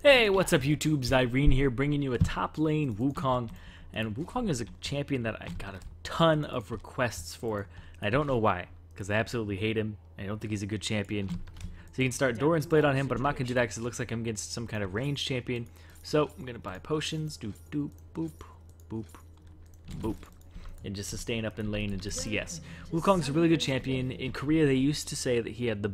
Hey, what's up YouTube? Zirene here, bringing you a top lane Wukong. And Wukong is a champion that I got a ton of requests for. And I don't know why, because I absolutely hate him. I don't think he's a good champion. So you can start Doran's Blade on him, but I'm not going to do that because it looks like I'm against some kind of ranged champion. So I'm going to buy potions, do doop, boop, boop, boop. And just sustain up in lane and just CS. Wukong's a really good champion. In Korea, they used to say that he had the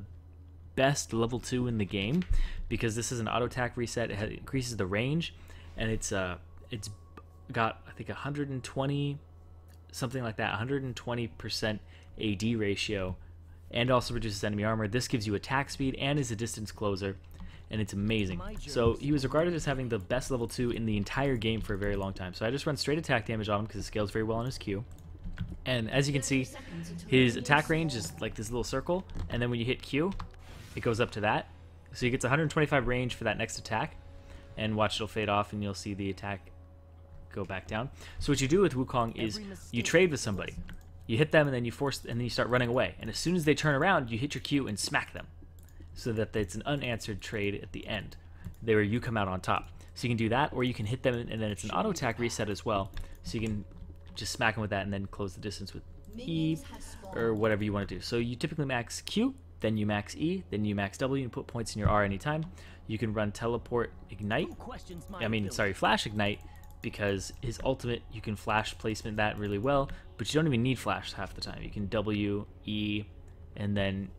best level 2 in the game because this is an auto attack reset. It increases the range, and it's got, I think, 120 something like that, 120% AD ratio, and also reduces enemy armor. This gives you attack speed and is a distance closer, and it's amazing. So he was regarded as having the best level 2 in the entire game for a very long time. So I just run straight attack damage on him because it scales very well on his Q. And as you can see, his attack range is like this little circle, and then when you hit Q, it goes up to that. So he gets 125 range for that next attack, and watch, it'll fade off and you'll see the attack go back down. So what you do with Wukong is you trade with somebody. You hit them and then you start running away. And as soon as they turn around, you hit your Q and smack them, so that it's an unanswered trade at the end, where you come out on top. So you can do that, or you can hit them and then it's an auto attack reset as well. So you can just smack them with that and then close the distance with E or whatever you want to do. So you typically max Q, then you max E, then you max W, and put points in your R anytime. You can run teleport ignite. Flash ignite, because his ultimate, you can flash placement that really well, but you don't even need flash half the time. You can W, E, and then,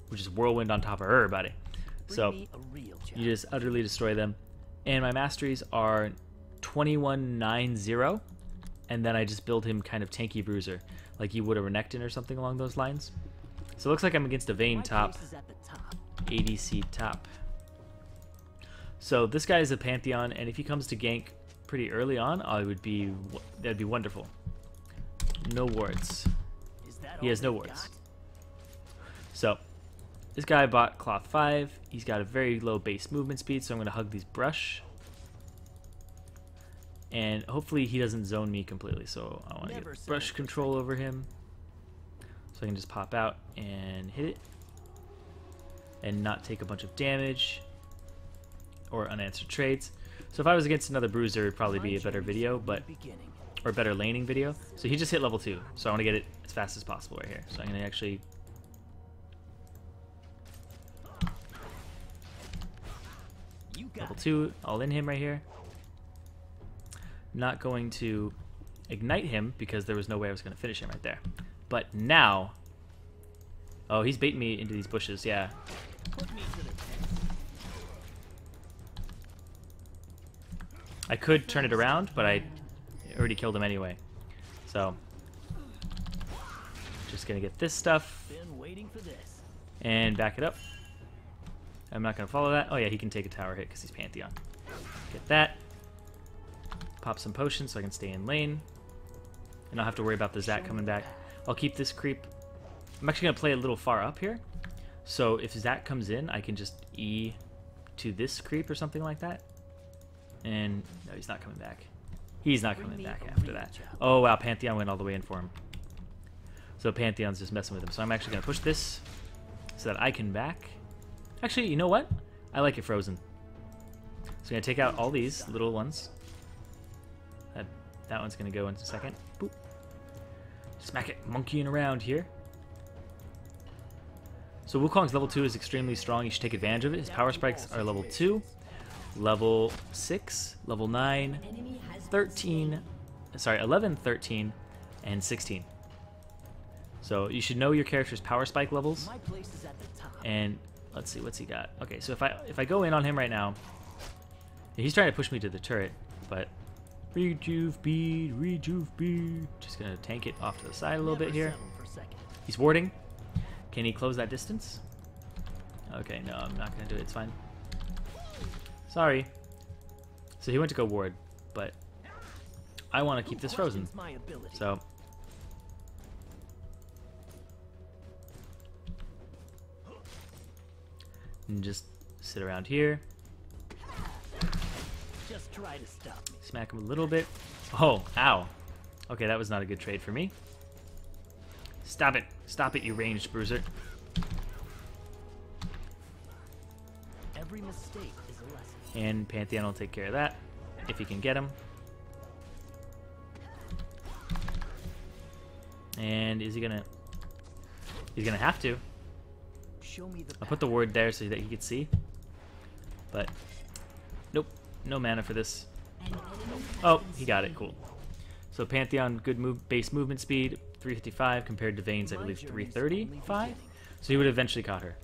which is whirlwind on top of everybody. So you just utterly destroy them. And my masteries are 2190, and then I just build him kind of tanky bruiser, like you would a Renekton or something along those lines. So it looks like I'm against a Vayne top, ADC top. So this guy is a Pantheon, and if he comes to gank pretty early on, that'd be wonderful. No wards. He has no wards. So this guy bought Cloth 5. He's got a very low base movement speed, so I'm going to hug these brush. And hopefully he doesn't zone me completely, so I want to get brush control over him. So I can just pop out and hit it and not take a bunch of damage or unanswered trades. So if I was against another bruiser, it'd probably be a better video, or better laning video. So he just hit level 2, so I want to get it as fast as possible right here. So I'm going to actually level 2, all in him right here. Not going to ignite him because there was no way I was going to finish him right there. But now, oh, he's baiting me into these bushes, yeah. I could turn it around, but I already killed him anyway. So, just gonna get this stuff and back it up. I'm not gonna follow that. Oh yeah, he can take a tower hit because he's Pantheon. Get that. Pop some potions so I can stay in lane. And I'll have to worry about the Zat coming back. I'll keep this creep. I'm actually going to play a little far up here. So if Zat comes in, I can just E to this creep or something like that. And no, he's not coming back. He's not coming back after that. Oh wow, Pantheon went all the way in for him. So Pantheon's just messing with him. So I'm actually going to push this so that I can back. Actually, you know what? I like it frozen. So I'm going to take out all these little ones. That one's going to go in a second. Boop. Smack it, monkeying around here. So Wukong's level 2 is extremely strong. You should take advantage of it. His power spikes are level 2, level 6, level 9, 13, sorry, 11, 13, and 16. So you should know your character's power spike levels. And let's see, what's he got? Okay, so if I go in on him right now, he's trying to push me to the turret, but rejuve bead. Just gonna tank it off to the side a little bit here. He's warding. Can he close that distance? Okay, no, I'm not gonna do it. It's fine. Sorry. So he went to go ward, but I want to keep this frozen. So and just sit around here. Just try to stop me. Smack him a little bit. Oh, ow. Okay, that was not a good trade for me. Stop it. Stop it, you ranged bruiser. Every mistake is a lesson. And Pantheon will take care of that if he can get him. And is he gonna? He's gonna have to. Show me the I'll put the ward there so that he can see. But nope, no mana for this. Oh, he got it. Cool. So Pantheon, good base movement speed, 355 compared to Vayne's, I believe, 335. So he would have eventually caught her.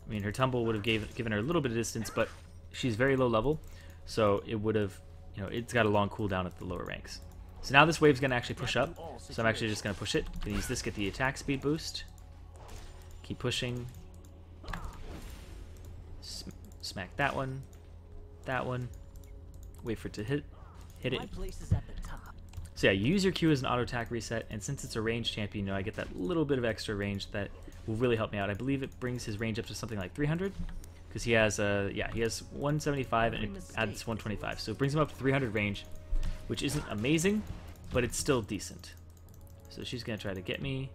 I mean, her tumble would have given her a little bit of distance, but she's very low level, so it would have, you know, it's got a long cooldown at the lower ranks. So now this wave's going to actually push up, so I'm actually just going to push it. Going to use this, get the attack speed boost. Keep pushing. Smack that one. That one. Wait for it to hit it. My place is at the top. So yeah, you use your Q as an auto attack reset, and since it's a ranged champion, you know, I get that little bit of extra range that will really help me out. I believe it brings his range up to something like 300, because he has he has 175 and it adds 125, so it brings him up to 300 range, which isn't amazing, but it's still decent. So she's gonna try to get me.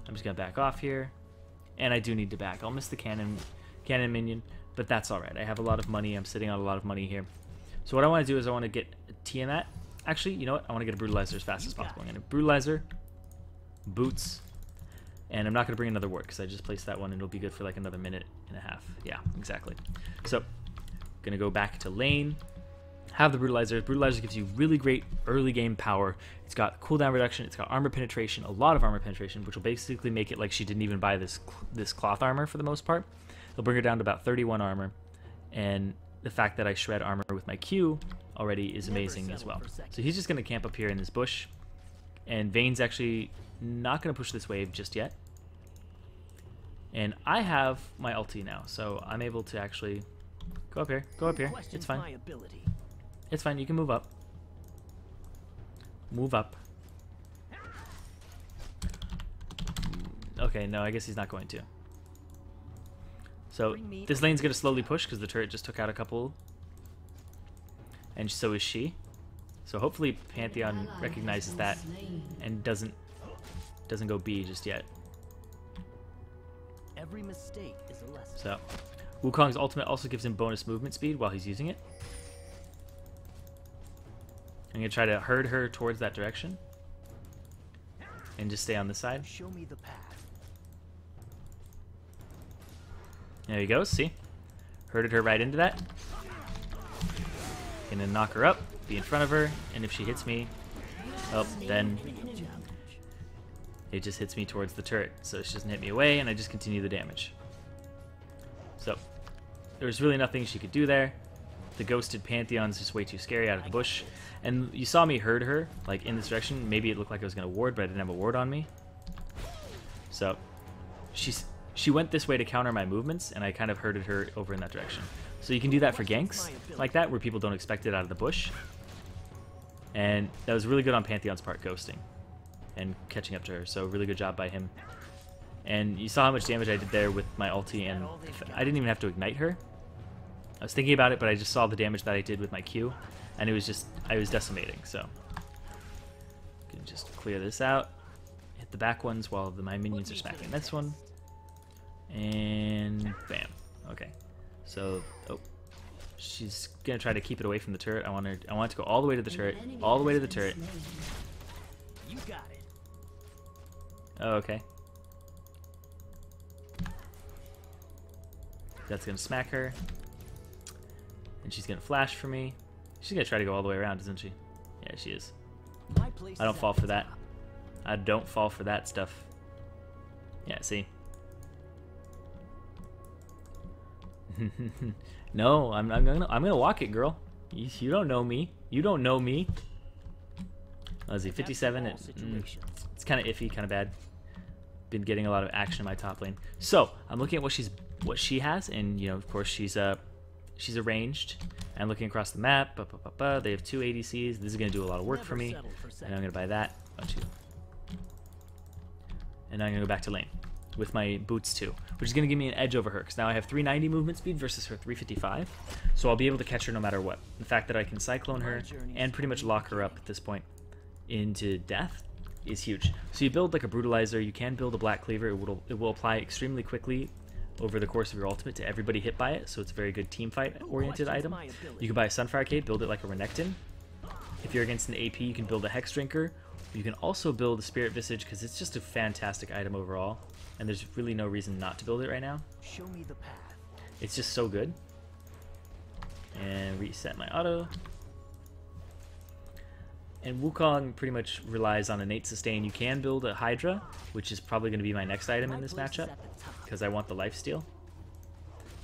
I'm just gonna back off here, and I do need to back. I'll miss the cannon minion, but that's all right. I have a lot of money. I'm sitting on a lot of money here. So what I want to do is I want to get a Tiamat. Actually, you know what? I want to get a Brutalizer as fast as possible. I'm going to Brutalizer, Boots, and I'm not going to bring another ward because I just placed that one and it'll be good for like another minute and a half. Yeah, exactly. So, going to go back to lane, have the Brutalizer. Brutalizer gives you really great early game power. It's got cooldown reduction, it's got armor penetration, a lot of armor penetration, which will basically make it like she didn't even buy this cloth armor for the most part. It'll bring her down to about 31 armor, and the fact that I shred armor with my Q already is amazing as well. So he's just going to camp up here in this bush, and Vayne's actually not going to push this wave just yet. And I have my ulti now, so I'm able to actually go up here. Go up here. It's fine. It's fine. You can move up. Move up. Okay, no, I guess he's not going to. So this lane's going to slowly push because the turret just took out a couple. And so is she. So hopefully Pantheon recognizes that and doesn't go B just yet. Every mistake is a lesson. So Wukong's ultimate also gives him bonus movement speed while he's using it. I'm going to try to herd her towards that direction. And just stay on this side. Show me the path. There you go, see? Herded her right into that. Gonna knock her up, be in front of her, and if she hits me, oh, then it just hits me towards the turret. So she doesn't hit me away, and I just continue the damage. So, there's really nothing she could do there. The ghosted Pantheon's just way too scary out of the bush. And you saw me herd her, like, in this direction. Maybe it looked like I was gonna ward, but I didn't have a ward on me. So, she went this way to counter my movements, and I kind of herded her over in that direction. So you can do that for ganks like that, where people don't expect it out of the bush. And that was really good on Pantheon's part, ghosting and catching up to her. So really good job by him. And you saw how much damage I did there with my ulti, and I didn't even have to ignite her. I was thinking about it, but I just saw the damage that I did with my Q, and it was just, I was decimating. So can just clear this out, hit the back ones while my minions are smacking this one. And bam. Okay. So, oh, she's gonna try to keep it away from the turret. I want it to go all the way to the turret, all the way to the turret. You got it. Oh, okay. That's gonna smack her, and she's gonna flash for me. She's gonna try to go all the way around, isn't she? Yeah, she is. I don't fall for that. I don't fall for that stuff. Yeah, see. No, I'm gonna walk it, girl. You don't know me. You don't know me. Let's see, 57. It's kind of iffy, kind of bad. Been getting a lot of action in my top lane. So I'm looking at what she has, and you know, of course, she's arranged. And looking across the map, they have 2 ADCs. This is gonna do a lot of work for me, and I'm gonna buy that. And I'm gonna go back to lane with my boots too, which is going to give me an edge over her, because now I have 390 movement speed versus her 355, so I'll be able to catch her no matter what. The fact that I can cyclone her and pretty much lock her up at this point into death is huge. So you build like a Brutalizer, you can build a Black Cleaver, it will apply extremely quickly over the course of your ultimate to everybody hit by it, so it's a very good team fight oriented item. You can buy a Sunfire Cape, build it like a Renekton. If you're against an AP, you can build a Hex Drinker. You can also build a Spirit Visage because it's just a fantastic item overall, and there's really no reason not to build it right now. Show me the path. It's just so good. And reset my auto. And Wukong pretty much relies on innate sustain. You can build a Hydra, which is probably going to be my next item in this matchup, because I want the lifesteal,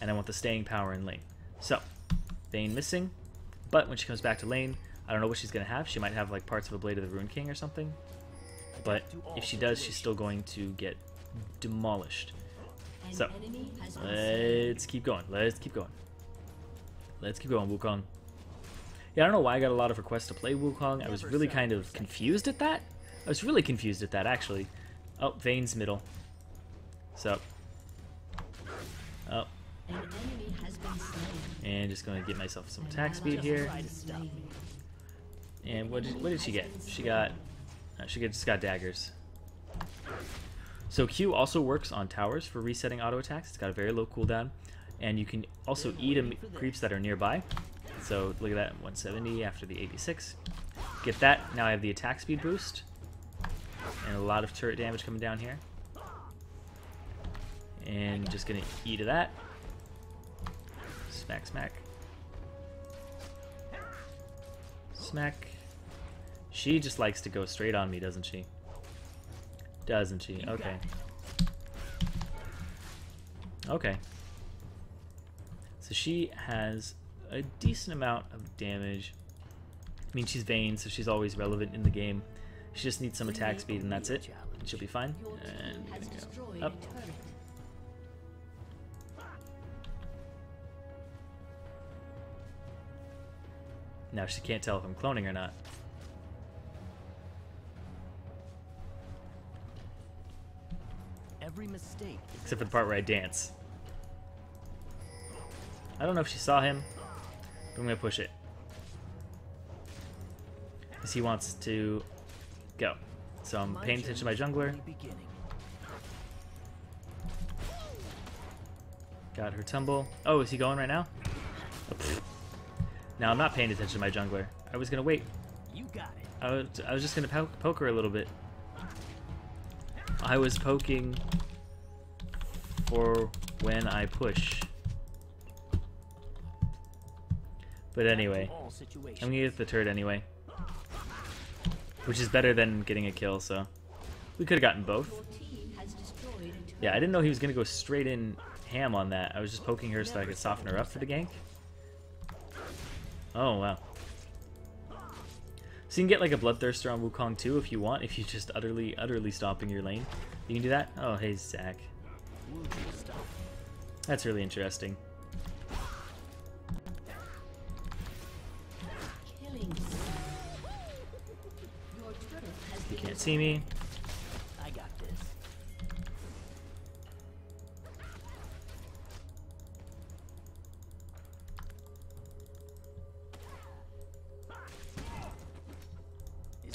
and I want the staying power in lane. So, Vayne missing, but when she comes back to lane, I don't know what she's going to have. She might have like parts of a Blade of the Ruined King or something, but if she does, she's still going to get demolished. So, let's keep going. Let's keep going. Let's keep going, Wukong. Yeah, I don't know why I got a lot of requests to play Wukong. I was really kind of confused at that. I was really confused at that, actually. Oh, Vayne's middle. So. Oh. And just going to get myself some attack speed here. And what did she get? She just got daggers. So Q also works on towers for resetting auto attacks. It's got a very low cooldown. And you can also eat creeps that are nearby. So look at that, 170 after the 86. Get that, now I have the attack speed boost. And a lot of turret damage coming down here. And just gonna eat of that. Smack, smack. Smack. She just likes to go straight on me, doesn't she? Doesn't she? Okay. Okay. So she has a decent amount of damage. I mean, she's Vayne, so she's always relevant in the game. She just needs some attack speed, and that's it. And she'll be fine. And we're gonna go up. Now she can't tell if I'm cloning or not. Every mistake. Except for the part where I dance. I don't know if she saw him, but I'm gonna push it. Because he wants to go. So I'm paying attention to my jungler. Got her tumble. Oh, is he going right now? Oh, now I'm not paying attention to my jungler. I was gonna wait. You got it. I was just gonna poke her a little bit. I was poking for when I push. But anyway, I'm gonna get the turret anyway, which is better than getting a kill. So we could have gotten both. Yeah, I didn't know he was gonna go straight in ham on that. I was just poking her so I could soften her up for the gank. Oh wow. So you can get like a Bloodthirster on Wukong too if you want, if you just utterly stomping your lane. You can do that? Oh, hey, Zach. That's really interesting. You can't see me. I got this.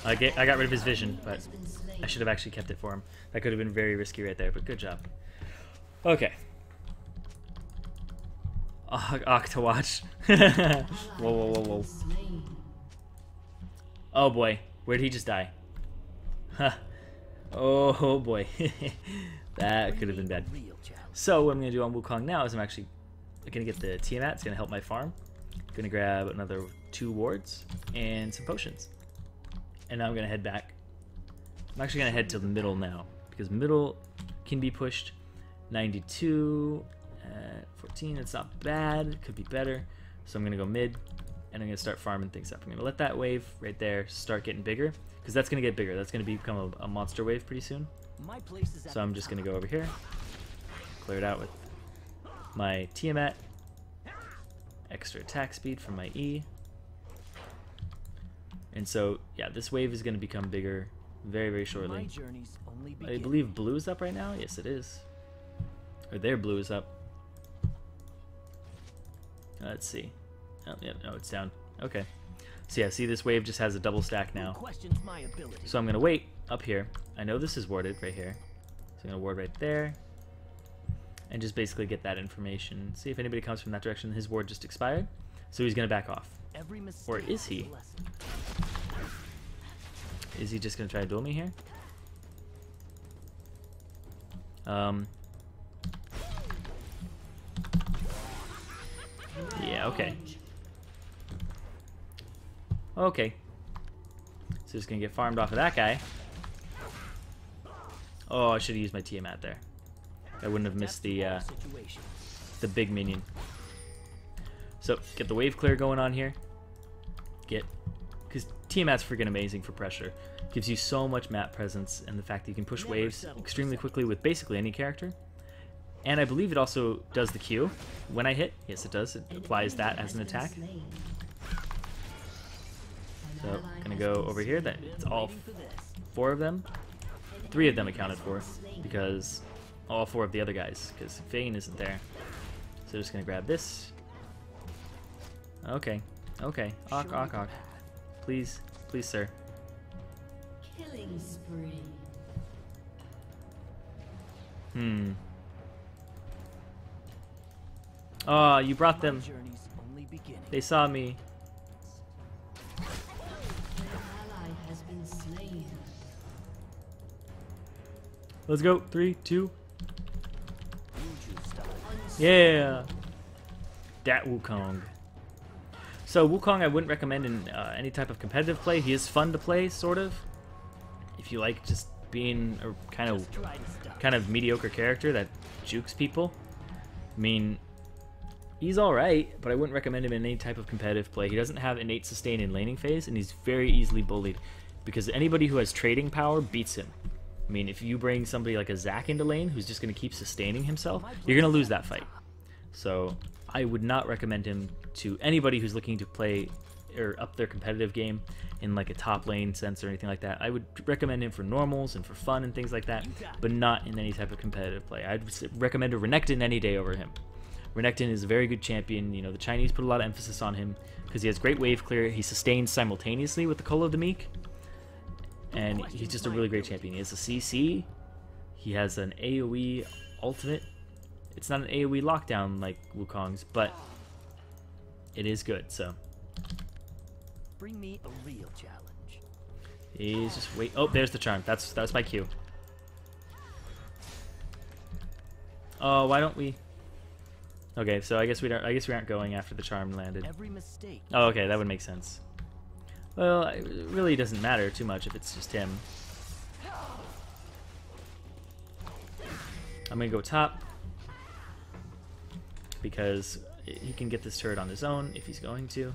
I got rid of his vision, but I should have actually kept it for him. That could have been very risky right there, but good job. Okay. Octowatch. Whoa, whoa, whoa, whoa. Oh boy, where'd he just die? Huh. Oh boy. That could have been bad. So what I'm going to do on Wukong now is I'm actually going to get the Tiamat. It's going to help my farm. Going to grab another 2 wards and some potions. And now I'm going to head back. I'm actually going to head to the middle now, because middle can be pushed. 92 at 14, it's not bad, could be better. So I'm going to go mid, and I'm going to start farming things up. I'm going to let that wave right there start getting bigger, because that's going to get bigger. That's going to become a monster wave pretty soon. So I'm just going to go over here, clear it out with my Tiamat, extra attack speed from my E. And so, yeah, this wave is going to become bigger very, very shortly. I believe blue is up right now. Yes, it is. Or their blue is up. Let's see. Oh, yeah, no, it's down. Okay. So yeah, see, this wave just has a double stack now. So I'm going to wait up here. I know this is warded right here. So I'm going to ward right there. and just basically get that information. See if anybody comes from that direction. His ward just expired, so he's gonna back off. Every mistake Or is he? a lesson. Is he just gonna try to duel me here? Yeah, okay. Okay. So just gonna get farmed off of that guy. Oh, I should have used my Tiamat there. I wouldn't have missed the big minion. So get the wave clear going on here. Because Tiamat's freaking amazing for pressure. Gives you so much map presence, and the fact that you can push waves extremely quickly with basically any character. And I believe it also does the Q when I hit. Yes, it does. It applies that as an attack. So gonna go over here. That it's all 4 of them. 3 of them accounted for, because all 4 of the other guys, because Vayne isn't there. So just gonna grab this. Okay, okay. Awk, awk, awk. Please, please, sir. Killing spree. Oh, you brought them. My journey's only beginning. They saw me. An ally has been slain. Let's go. 3, 2. Wuju style. Yeah. That Wukong. So Wukong I wouldn't recommend in any type of competitive play. He is fun to play, sort of. If you like just being a kind of mediocre character that jukes people. I mean, he's alright, but I wouldn't recommend him in any type of competitive play. He doesn't have innate sustain in laning phase, and he's very easily bullied. Because anybody who has trading power beats him. I mean, if you bring somebody like a Zac into lane who's just going to keep sustaining himself, you're going to lose that fight. So I would not recommend him to anybody who's looking to play or up their competitive game in like a top lane sense or anything like that. I would recommend him for normals and for fun and things like that, but not in any type of competitive play. I'd recommend a Renekton any day over him. Renekton is a very good champion. You know, the Chinese put a lot of emphasis on him because he has great wave clear. He sustains simultaneously with the Call of the Meek, and he's just a really great champion. He has a CC. He has an AoE ultimate. It's not an AoE lockdown like Wukong's, but it is good, so. Bring me a real challenge. He's just wait. Oh, there's the charm. That's my cue. Oh, why don't we? Okay, so I guess we aren't going after the charm landed. Every mistake. Oh, okay, that would make sense. Well, it really doesn't matter too much if it's just him. I'm gonna go top because he can get this turret on his own if he's going to.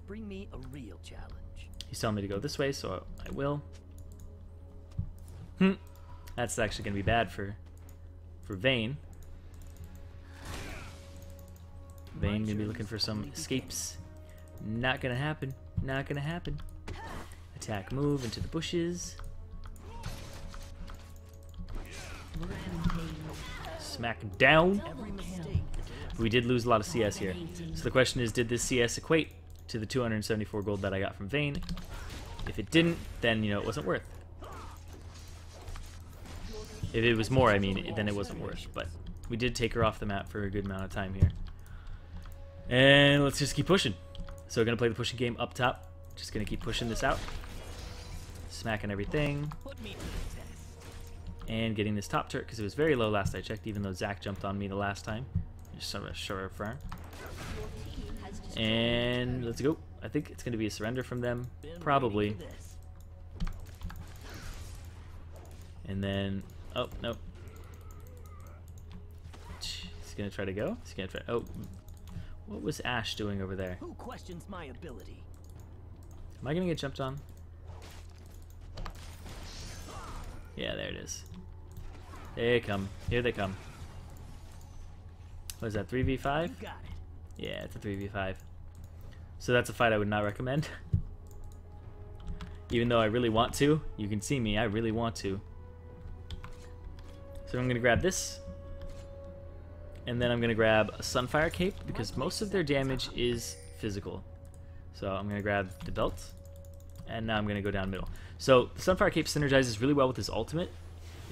Bring me a real challenge. He's telling me to go this way, so I will. That's actually gonna be bad for Vayne. Vayne gonna be looking for some escapes. Not gonna happen. Not gonna happen. Attack, move into the bushes. Smack down. Every mistake. We did lose a lot of CS here. So the question is, did this CS equate to the 274 gold that I got from Vayne? If it didn't, then, you know, it wasn't worth. If it was more, I mean, then it wasn't worth. But we did take her off the map for a good amount of time here. And let's just keep pushing. So we're going to play the pushing game up top. Just going to keep pushing this out. Smacking everything. Put me to the test. And getting this top turret because it was very low last I checked, even though Zac jumped on me the last time. Just sort of show her front. And let's go. I think it's going to be a surrender from them. Probably. And then... Oh, no. He's going to try to go? He's going to try... Oh. What was Ashe doing over there? Who questions my ability? Am I going to get jumped on? Yeah, there it is. They come. Here they come. What is that, 3v5? You got it. Yeah, it's a 3v5. So that's a fight I would not recommend. Even though I really want to. You can see me, I really want to. So I'm going to grab this. And then I'm going to grab a Sunfire Cape because most of their damage is physical. So I'm going to grab the belt. And now I'm going to go down middle. So the Sunfire Cape synergizes really well with his ultimate.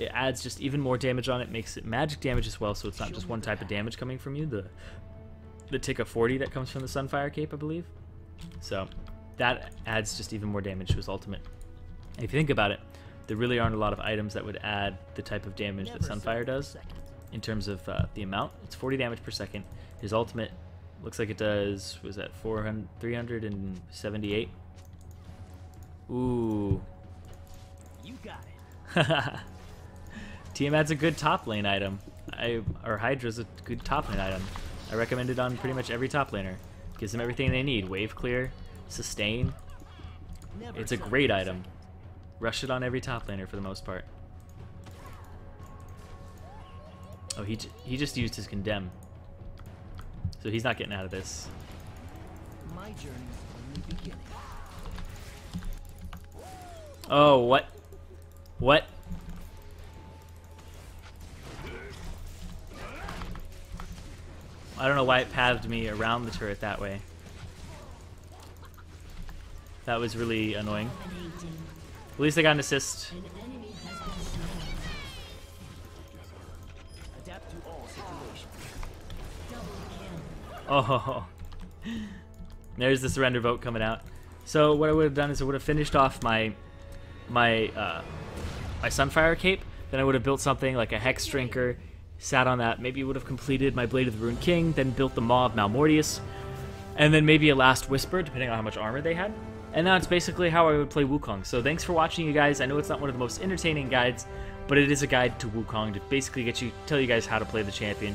it adds just even more damage on it, makes it magic damage as well, so it's not just one type of damage coming from you, the tick of 40 that comes from the Sunfire Cape, I believe. So that adds just even more damage to his ultimate. And if you think about it, there really aren't a lot of items that would add the type of damage that Sunfire does in terms of the amount. It's 40 damage per second. His ultimate looks like it does, was that 378? Ooh. You got it. Tiamat's a good top lane item. Or Hydra's a good top lane item. I recommend it on pretty much every top laner. Gives them everything they need. Wave clear, sustain. It's a great item. Rush it on every top laner for the most part. Oh, he just used his condemn. So he's not getting out of this. My journey's only beginning. Oh, what? What? I don't know why it pathed me around the turret that way. That was really annoying. At least I got an assist. An enemy has been slain. Adapt to all situations. Double kill. Oh, there's the surrender vote coming out. So what I would have done is I would have finished off my Sunfire Cape. Then I would have built something like a Hex Drinker, sat on that. Maybe would have completed my Blade of the Ruined King, then built the Maw of Malmortius, and then maybe a Last Whisper, depending on how much armor they had. And that's basically how I would play Wukong. So thanks for watching, you guys. I know it's not one of the most entertaining guides, but it is a guide to Wukong to basically tell you guys how to play the champion.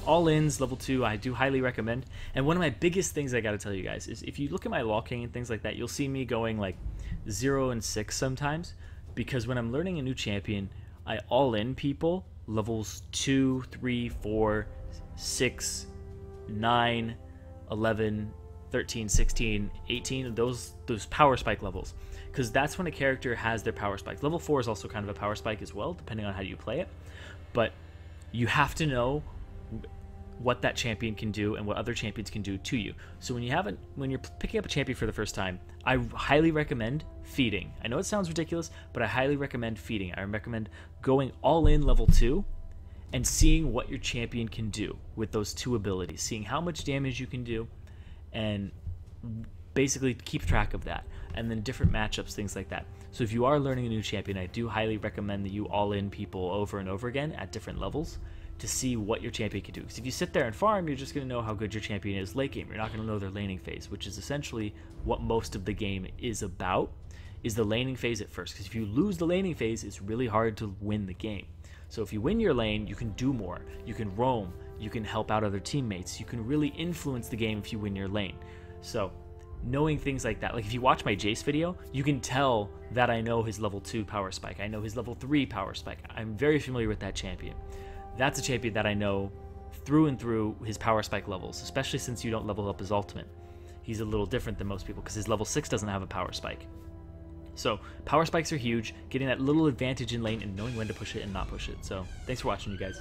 All-ins, level 2, I do highly recommend. And one of my biggest things I gotta tell you guys is if you look at my Law King and things like that, you'll see me going like 0 and 6 sometimes, because when I'm learning a new champion, I all-in people levels 2, 3, 4, 6, 9, 11, 13, 16, 18, those power spike levels, because that's when a character has their power spike. Level 4 is also kind of a power spike as well, depending on how you play it, but you have to know what that champion can do and what other champions can do to you. So when you're picking up a champion for the first time, I highly recommend feeding. I know it sounds ridiculous, but I highly recommend feeding. I recommend going all in level 2 and seeing what your champion can do with those 2 abilities, seeing how much damage you can do, and basically keep track of that, and then different matchups, things like that. So if you are learning a new champion, I do highly recommend that you all in people over and over again at different levels to see what your champion can do. Because if you sit there and farm, you're just going to know how good your champion is late game. You're not going to know their laning phase, which is essentially what most of the game is about, is the laning phase at first. Because if you lose the laning phase, it's really hard to win the game. So if you win your lane, you can do more. You can roam. You can help out other teammates. You can really influence the game if you win your lane. So knowing things like that, like if you watch my Jace video, you can tell that I know his level 2 power spike. I know his level 3 power spike. I'm very familiar with that champion. That's a champion that I know through and through his power spike levels, especially since you don't level up his ultimate. He's a little different than most people because his level 6 doesn't have a power spike. So power spikes are huge, getting that little advantage in lane and knowing when to push it and not push it. So thanks for watching, you guys.